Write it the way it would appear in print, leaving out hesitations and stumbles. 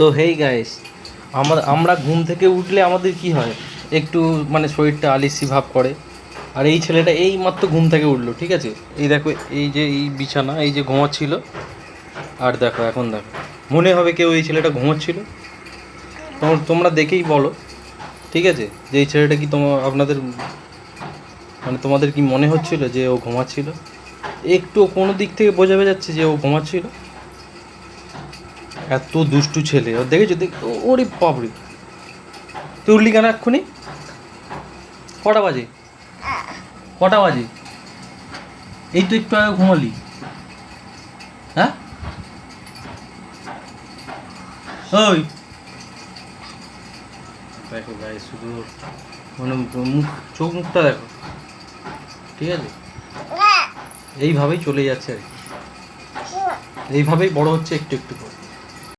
তো hey guys, আমরা ঘুম থেকে উঠলে আমাদের কি হয়, একটু মানে শরীরটা আলিসি ভাব করে। আর এই ছেলেটা এই মাত্র ঘুম থেকে উঠলো, ঠিক আছে? এই দেখো, এই যে এই বিছানা, এই যে ঘুমাচ্ছিল, আর দেখো এখন দেখো, মনে হবে কেউ এই ছেলেটা ঘুমাচ্ছিল? তোমরা দেখেই বলো, ঠিক আছে, যে এই ছেলেটা কি আপনাদের মানে তোমাদের কি মনে হচ্ছিল যে ও ঘুমাচ্ছিল? একটু কোনো দিক থেকে বোঝা যাচ্ছে যে ও ঘুমাচ্ছিল? এত দুষ্টু ছেলে, ও দেখেছো? ওরে বাবরে, তুই উঠলি কেন এক্ষুনি? কটা বাজে? কটা বাজে? এই তো একটু আগে ঘুমালি। হ্যাঁ ওই দেখো ভাই, শুধু মানে মুখ, চোখ মুখটা দেখো, ঠিক আছে? এইভাবেই চলে যাচ্ছে আর কি, এইভাবেই বড় হচ্ছে একটু একটু করে।